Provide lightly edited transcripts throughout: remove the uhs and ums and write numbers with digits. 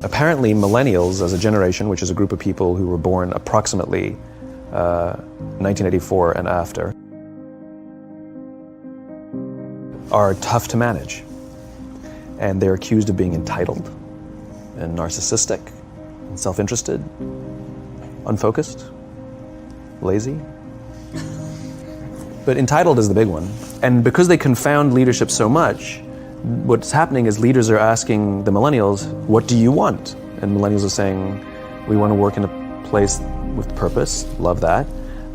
Apparently, millennials as a generation, which is a group of people who were born approximately 1984 and after, are tough to manage. And they're accused of being entitled and narcissistic and self-interested, unfocused, lazy. But entitled is the big one. And because they confound leadership so much, what's happening is leaders are asking the millennials, what do you want? And millennials are saying, we want to work in a place with purpose, love that.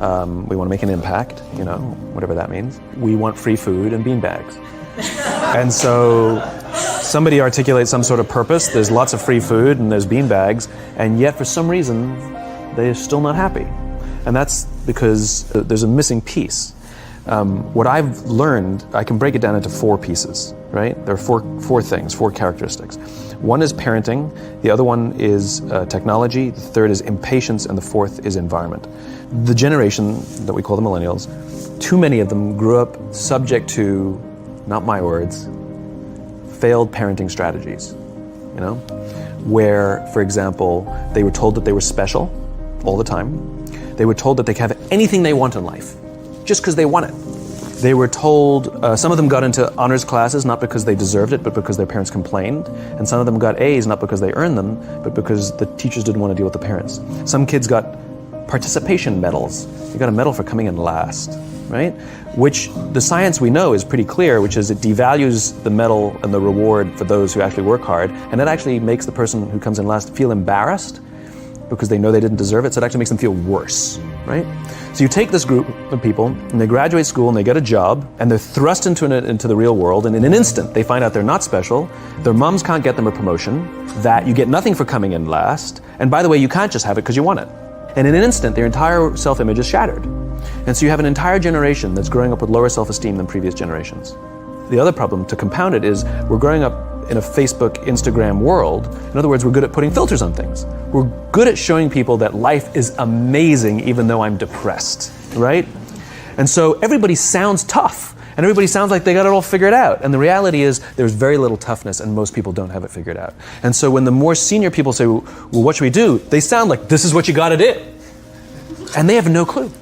We want to make an impact, you know, whatever that means. We want free food and beanbags. And so somebody articulates some sort of purpose, there's lots of free food and there's beanbags, and yet for some reason, they're still not happy. And that's because there's a missing piece. What I've learned, I can break it down into 4 pieces, right? There are four things, 4 characteristics. One is parenting, the other one is technology, the third is impatience, and the fourth is environment. The generation that we call the millennials, too many of them grew up subject to, not my words, failed parenting strategies, you know? Where, for example, they were told that they were special all the time. They were told that they could have anything they want in life, just because they want it. They were told, some of them got into honors classes not because they deserved it, but because their parents complained. And some of them got A's not because they earned them, but because the teachers didn't want to deal with the parents. Some kids got participation medals. You got a medal for coming in last, right? Which the science we know is pretty clear, which is it devalues the medal and the reward for those who actually work hard. And it actually makes the person who comes in last feel embarrassed because they know they didn't deserve it, so it actually makes them feel worse, right? So you take this group of people, and they graduate school, and they get a job, and they're thrust into the real world, and in an instant, they find out they're not special, their moms can't get them a promotion, that you get nothing for coming in last, and by the way, you can't just have it because you want it. And in an instant, their entire self-image is shattered. And so you have an entire generation that's growing up with lower self-esteem than previous generations. The other problem, to compound it, is we're growing up in a Facebook, Instagram world. In other words, we're good at putting filters on things. We're good at showing people that life is amazing even though I'm depressed, right? And so everybody sounds tough, and everybody sounds like they got it all figured out. And the reality is there's very little toughness, and most people don't have it figured out. And so when the more senior people say, well, what should we do? They sound like, this is what you gotta do. And they have no clue,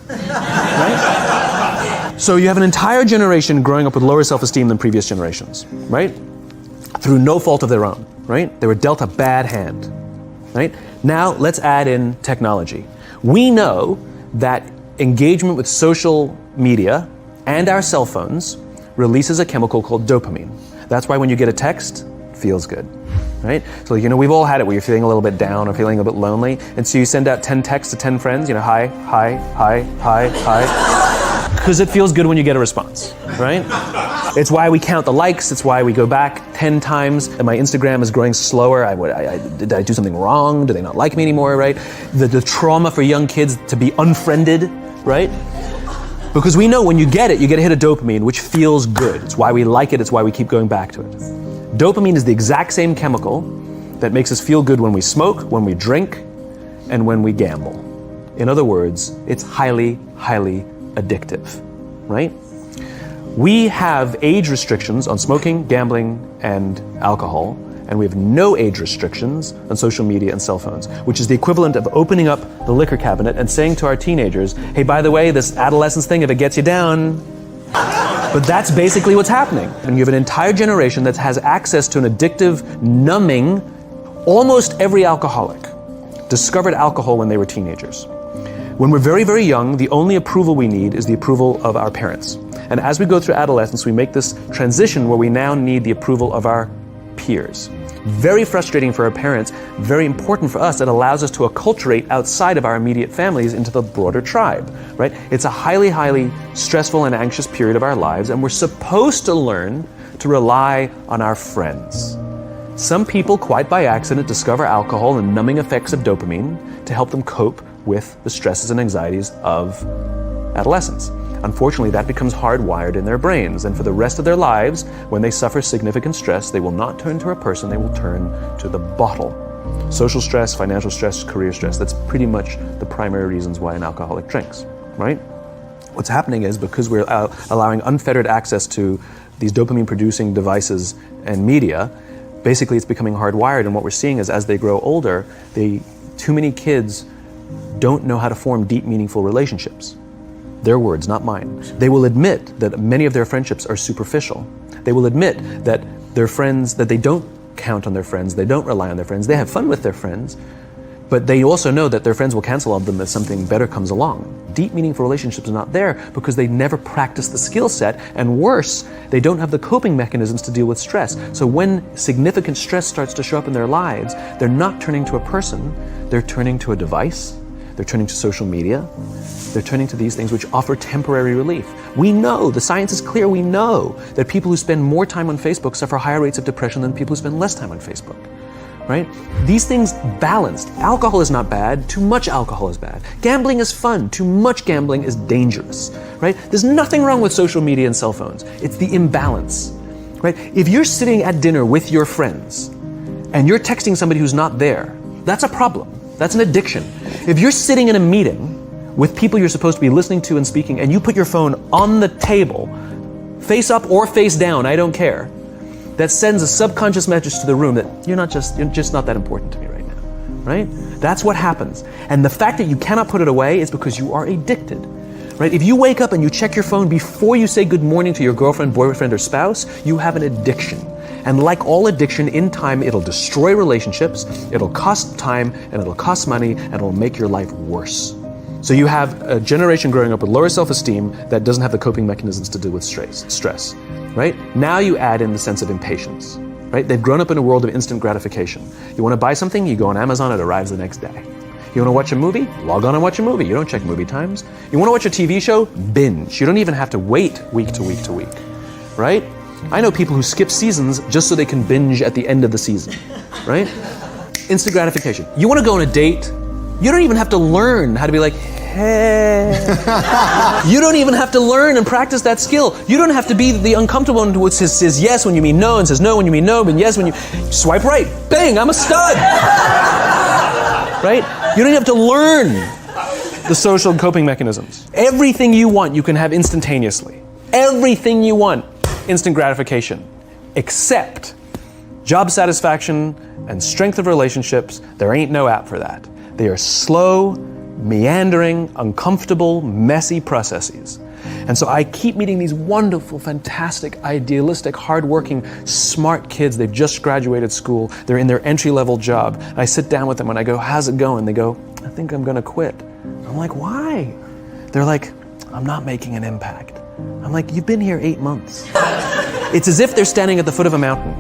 right? So you have an entire generation growing up with lower self-esteem than previous generations, right? Through no fault of their own, right? They were dealt a bad hand, right? Now let's add in technology. We know that engagement with social media and our cell phones releases a chemical called dopamine. That's why when you get a text, it feels good, right? So, you know, we've all had it where you're feeling a little bit down or feeling a bit lonely, and so you send out 10 texts to 10 friends, you know, hi, hi, hi, hi, hi, because it feels good when you get a response, right? It's why we count the likes, it's why we go back 10 times, and my Instagram is growing slower. Did I do something wrong? Do they not like me anymore, right? The trauma for young kids to be unfriended, right? Because we know when you get it, you get a hit of dopamine, which feels good. It's why we like it, it's why we keep going back to it. Dopamine is the exact same chemical that makes us feel good when we smoke, when we drink, and when we gamble. In other words, it's highly, highly addictive, right? We have age restrictions on smoking, gambling, and alcohol, and we have no age restrictions on social media and cell phones, which is the equivalent of opening up the liquor cabinet and saying to our teenagers, hey, by the way, this adolescence thing, if it gets you down. But that's basically what's happening. And you have an entire generation that has access to an addictive, numbing. Almost every alcoholic discovered alcohol when they were teenagers. When we're very, very young, the only approval we need is the approval of our parents. And as we go through adolescence, we make this transition where we now need the approval of our peers. Very frustrating for our parents, very important for us. It allows us to acculturate outside of our immediate families into the broader tribe, right? It's a highly, highly stressful and anxious period of our lives, and we're supposed to learn to rely on our friends. Some people, quite by accident, discover alcohol and numbing effects of dopamine to help them cope with the stresses and anxieties of adolescence. Unfortunately, that becomes hardwired in their brains, and for the rest of their lives, when they suffer significant stress, they will not turn to a person, they will turn to the bottle. Social stress, financial stress, career stress, that's pretty much the primary reasons why an alcoholic drinks, right? What's happening is because we're allowing unfettered access to these dopamine-producing devices and media, basically it's becoming hardwired, and what we're seeing is as they grow older, too many kids don't know how to form deep, meaningful relationships. Their words, not mine. They will admit that many of their friendships are superficial. They will admit that their friends, that they don't count on their friends, they don't rely on their friends, they have fun with their friends, but they also know that their friends will cancel on them if something better comes along. Deep, meaningful relationships are not there because they never practice the skill set, and worse, they don't have the coping mechanisms to deal with stress. So when significant stress starts to show up in their lives, they're not turning to a person, they're turning to a device, they're turning to social media, they're turning to these things which offer temporary relief. We know, the science is clear, we know that people who spend more time on Facebook suffer higher rates of depression than people who spend less time on Facebook. Right? These things balanced. Alcohol is not bad, too much alcohol is bad. Gambling is fun, too much gambling is dangerous. Right? There's nothing wrong with social media and cell phones. It's the imbalance. Right? If you're sitting at dinner with your friends and you're texting somebody who's not there, that's a problem. That's an addiction. If you're sitting in a meeting with people you're supposed to be listening to and speaking, and you put your phone on the table, face up or face down, I don't care, that sends a subconscious message to the room that you're just not that important to me right now, right? That's what happens. And the fact that you cannot put it away is because you are addicted, right? If you wake up and you check your phone before you say good morning to your girlfriend, boyfriend, or spouse, you have an addiction. And like all addiction, in time, it'll destroy relationships, it'll cost time, and it'll cost money, and it'll make your life worse. So you have a generation growing up with lower self-esteem that doesn't have the coping mechanisms to deal with stress, right? Now you add in the sense of impatience, right? They've grown up in a world of instant gratification. You want to buy something, you go on Amazon, it arrives the next day. You want to watch a movie? Log on and watch a movie. You don't check movie times. You want to watch a TV show? Binge. You don't even have to wait week to week to week, right? I know people who skip seasons just so they can binge at the end of the season, right? Instant gratification. You want to go on a date? You don't even have to learn how to be like, hey. You don't even have to learn and practice that skill. You don't have to be the uncomfortable one who says yes when you mean no, and says no when you mean no, and yes when you swipe right. Bang, I'm a stud. Right? You don't have to learn the social coping mechanisms. Everything you want, you can have instantaneously. Everything you want, instant gratification. Except job satisfaction and strength of relationships, there ain't no app for that. They are slow, meandering, uncomfortable, messy processes. And so I keep meeting these wonderful, fantastic, idealistic, hardworking, smart kids. They've just graduated school. They're in their entry-level job. And I sit down with them and I go, how's it going? They go, I think I'm going to quit. I'm like, why? They're like, I'm not making an impact. I'm like, you've been here 8 months. It's as if they're standing at the foot of a mountain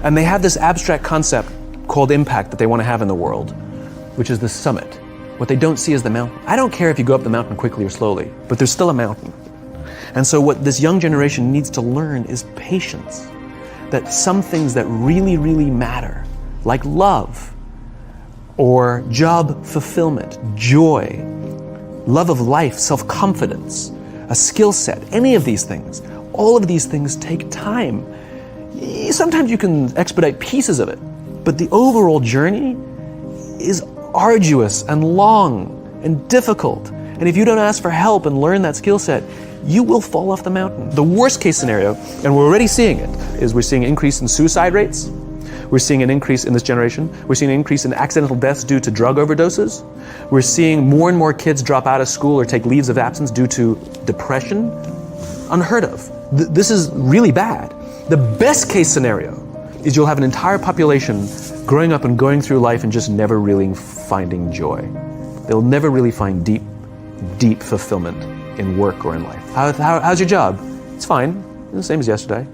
and they have this abstract concept called impact that they want to have in the world, which is the summit. What they don't see is the mountain. I don't care if you go up the mountain quickly or slowly, but there's still a mountain. And so what this young generation needs to learn is patience. That some things that really, really matter, like love, or job fulfillment, joy, love of life, self-confidence, a skill set, any of these things, all of these things take time. Sometimes you can expedite pieces of it, but the overall journey is arduous and long and difficult. And if you don't ask for help and learn that skill set, you will fall off the mountain. The worst case scenario, and we're already seeing it, is we're seeing an increase in suicide rates. We're seeing an increase in this generation. We're seeing an increase in accidental deaths due to drug overdoses. We're seeing more and more kids drop out of school or take leaves of absence due to depression. Unheard of. This is really bad. The best case scenario is you'll have an entire population growing up and going through life and just never really finding joy. They'll never really find deep, deep fulfillment in work or in life. How's your job? It's fine. The same as yesterday.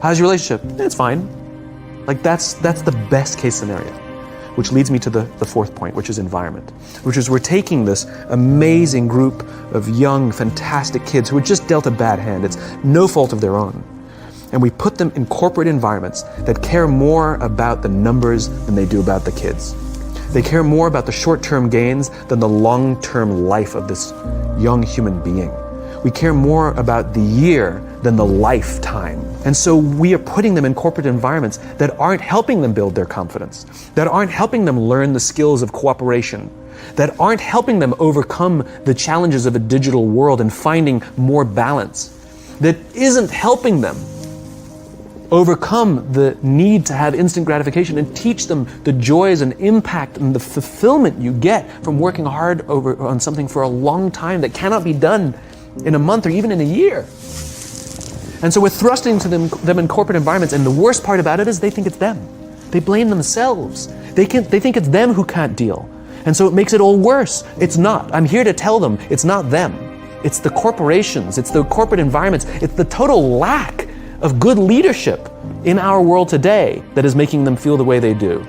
How's your relationship? It's fine. Like that's the best case scenario. Which leads me to the fourth point, which is environment. Which is we're taking this amazing group of young, fantastic kids who were just dealt a bad hand. It's no fault of their own. And we put them in corporate environments that care more about the numbers than they do about the kids. They care more about the short-term gains than the long-term life of this young human being. We care more about the year than the lifetime. And so we are putting them in corporate environments that aren't helping them build their confidence, that aren't helping them learn the skills of cooperation, that aren't helping them overcome the challenges of a digital world and finding more balance, that isn't helping them overcome the need to have instant gratification and teach them the joys and impact and the fulfillment you get from working hard on something for a long time that cannot be done in a month or even in a year. And so we're thrusting to them in corporate environments, and the worst part about it is they think it's them. They blame themselves. They think it's them who can't deal. And so it makes it all worse. It's not. I'm here to tell them it's not them. It's the corporations, it's the corporate environments, it's the total lack of good leadership in our world today that is making them feel the way they do.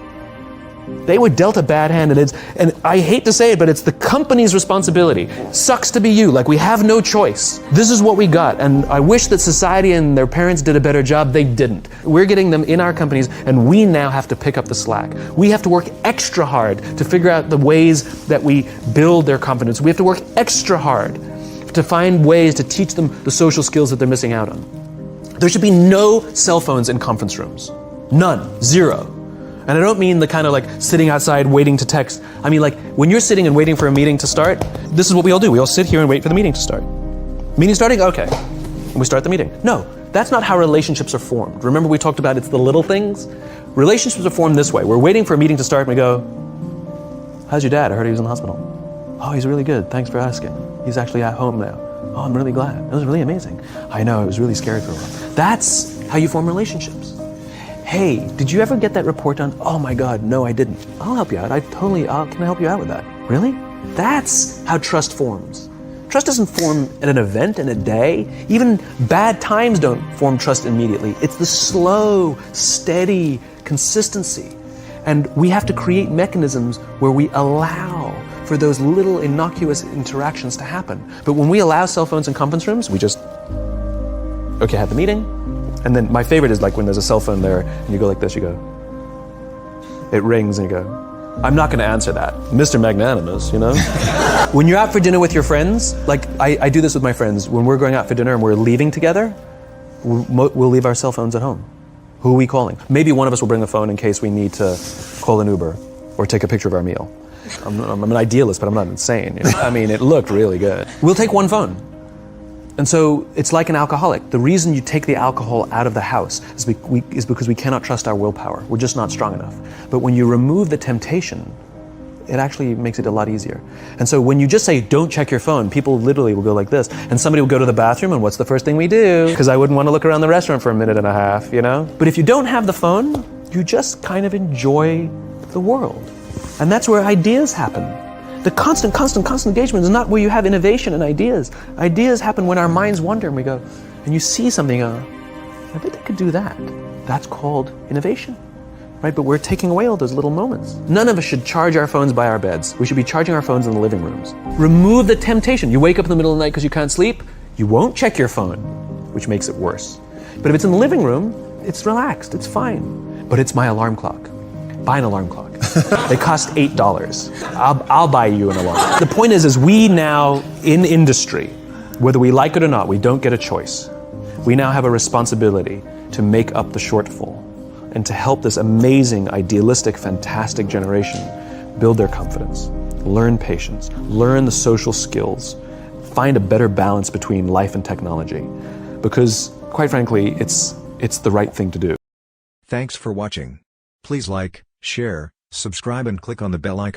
They were dealt a bad hand, and I hate to say it, but it's the company's responsibility. Sucks to be you, like we have no choice. This is what we got, and I wish that society and their parents did a better job. They didn't. We're getting them in our companies, and we now have to pick up the slack. We have to work extra hard to figure out the ways that we build their confidence. We have to work extra hard to find ways to teach them the social skills that they're missing out on. There should be no cell phones in conference rooms. None. Zero. And I don't mean the kind of like sitting outside waiting to text. I mean like when you're sitting and waiting for a meeting to start, this is what we all do. We all sit here and wait for the meeting to start. Meeting starting? Okay. And we start the meeting. No, that's not how relationships are formed. Remember we talked about it's the little things? Relationships are formed this way. We're waiting for a meeting to start and we go, how's your dad? I heard he was in the hospital. Oh, he's really good. Thanks for asking. He's actually at home now. Oh, I'm really glad. It was really amazing. I know, it was really scary for a while. That's how you form relationships. Hey, did you ever get that report done? Oh my God, no, I didn't. I'll help you out. Can I help you out with that? Really? That's how trust forms. Trust doesn't form at an event in a day. Even bad times don't form trust immediately. It's the slow, steady consistency. And we have to create mechanisms where we allow for those little innocuous interactions to happen. But when we allow cell phones in conference rooms, we just, okay, have the meeting. And then my favorite is like when there's a cell phone there and you go like this, you go, it rings and you go, I'm not gonna answer that. Mr. Magnanimous, you know? When you're out for dinner with your friends, like I do this with my friends, when we're going out for dinner and we're leaving together, we'll leave our cell phones at home. Who are we calling? Maybe one of us will bring the phone in case we need to call an Uber or take a picture of our meal. I'm an idealist, but I'm not insane. You know? I mean, it looked really good. We'll take one phone. And so it's like an alcoholic. The reason you take the alcohol out of the house is because we cannot trust our willpower. We're just not strong enough. But when you remove the temptation, it actually makes it a lot easier. And so when you just say, don't check your phone, people literally will go like this. And somebody will go to the bathroom, and what's the first thing we do? Because I wouldn't want to look around the restaurant for a minute and a half, you know? But if you don't have the phone, you just kind of enjoy the world. And that's where ideas happen. The constant engagement is not where you have innovation and ideas. Ideas happen when our minds wander and we go, and you see something, I bet they could do that. That's called innovation, right? But we're taking away all those little moments. None of us should charge our phones by our beds. We should be charging our phones in the living rooms. Remove the temptation. You wake up in the middle of the night because you can't sleep, you won't check your phone, which makes it worse. But if it's in the living room, it's relaxed, it's fine. But it's my alarm clock. Buy an alarm clock. They cost $8. I'll buy you an alarm. The point is we now, in industry, whether we like it or not, we don't get a choice. We now have a responsibility to make up the shortfall and to help this amazing, idealistic, fantastic generation build their confidence, learn patience, learn the social skills, find a better balance between life and technology. Because, quite frankly, it's the right thing to do. Thanks for watching. Please like, share, subscribe and click on the bell icon.